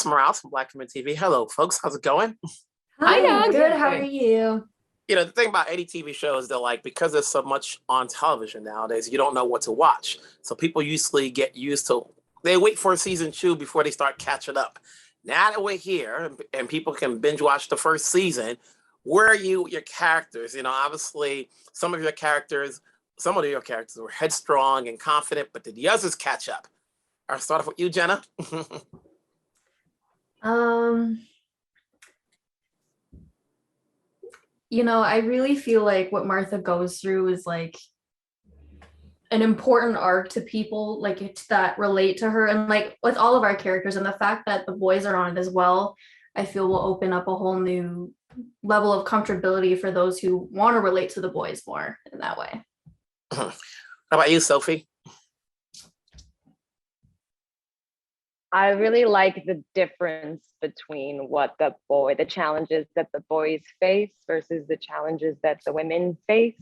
Morales from Black Women TV. Hello, folks. How's it going? Hi, Hi, good. How are you? The thing about any TV show is that, like, because there's so much on television nowadays, you don't know what to watch. So people usually get used to, they wait for season two before they start catching up. Now that we're here and people can binge watch the first season, where are you, your characters? Obviously, some of your characters were headstrong and confident, but did the others catch up? I'll start off with you, Jenna. Um, I really feel like what Martha goes through is like an important arc to people that relate to her, and like with all of our characters, and the fact that the boys are on it as well, I feel will open up a whole new level of comfortability for those who want to relate to the boys more in that way. How about you, Sophie? I really like the difference between the challenges that the boys face versus the challenges that the women face.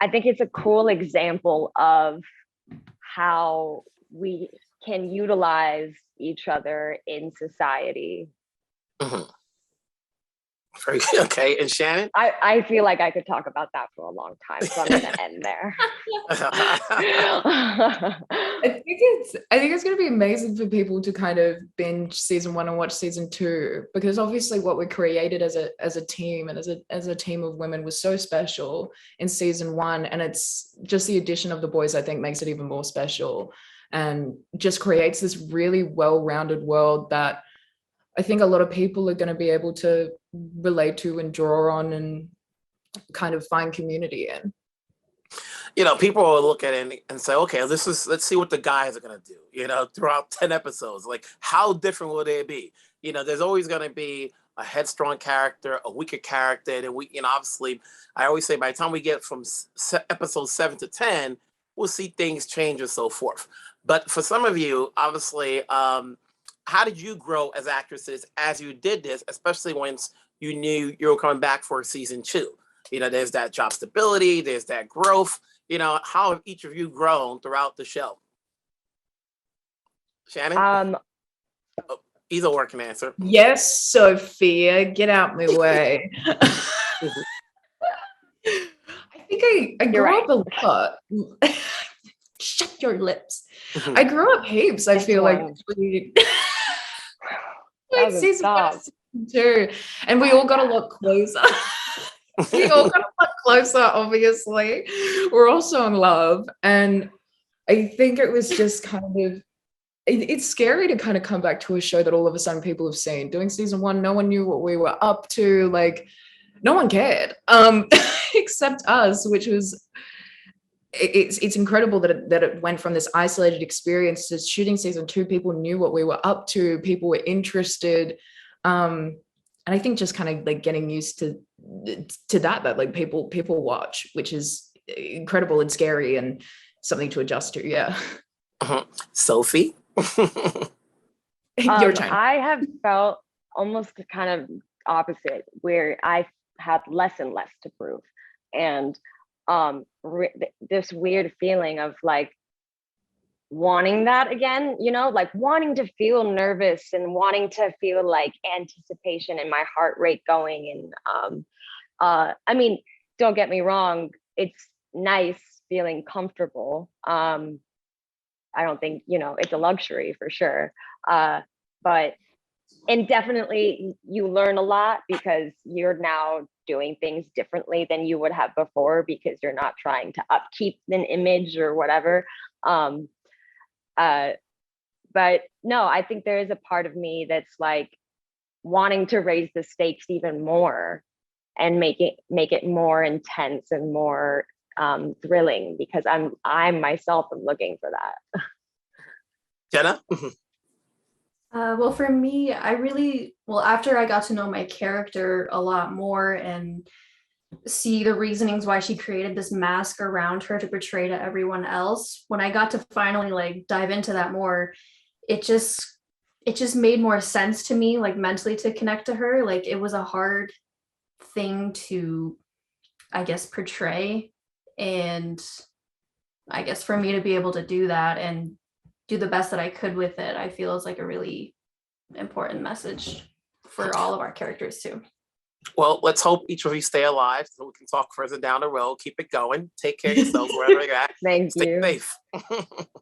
I think it's a cool example of how we can utilize each other in society. Mhm. Very good. Okay, and Shannon? I feel like I could talk about that for a long time, so I'm gonna end there. I think it's going to be amazing for people to kind of binge season one and watch season two, because obviously what we created as a team and as a team of women was so special in season one, and it's just the addition of the boys I think makes it even more special and just creates this really well-rounded world that I think a lot of people are going to be able to relate to and draw on and kind of find community in. People will look at it and say, okay, let's see what the guys are going to do, throughout 10 episodes. Like, how different will they be? There's always going to be a headstrong character, a weaker character. And obviously, I always say by the time we get from episode 7 to 10, we'll see things change and so forth. But for some of you, obviously, how did you grow as actresses as you did this, especially once you knew you were coming back for season two? There's that job stability, there's that growth. How have each of you grown throughout the show? Shannon? Either one can answer. Yes, Sophia, get out my way. I think I grew up a lot. Shut your lips. I grew up heaps. I feel like season one, season two, and we all got a lot closer. We all got a lot closer, obviously. We're also in love, and I think it was just kind of it's scary to kind of come back to a show that all of a sudden people have seen. Doing season one, no one knew what we were up to. Like, no one cared, except us, which was it's incredible that it went from this isolated experience to shooting season two. People knew what we were up to. People were interested. And I think just kind of like getting used to that like people watch, which is incredible and scary and something to adjust to. Yeah. Sophie? Your turn. I have felt almost kind of opposite, where I had less and less to prove, and this weird feeling of like wanting that again, like wanting to feel nervous and wanting to feel like anticipation and my heart rate going. And I mean, don't get me wrong, it's nice feeling comfortable. I don't think, it's a luxury for sure. And definitely you learn a lot because you're now doing things differently than you would have before, because you're not trying to upkeep an image or whatever. But no, I think there is a part of me that's like wanting to raise the stakes even more and make it more intense and more thrilling, because I'm myself am looking for that. Jenna? Well, for me, after I got to know my character a lot more and see the reasonings why she created this mask around her to portray to everyone else, when I got to finally like dive into that more, it just made more sense to me, like mentally, to connect to her. Like, it was a hard thing to, I guess, portray, and I guess for me to be able to do that and do the best that I could with it, I feel is like a really important message for all of our characters too. Well, let's hope each of you stay alive so we can talk further down the road. Keep it going. Take care of yourselves wherever you're at. Thank Stay you. safe.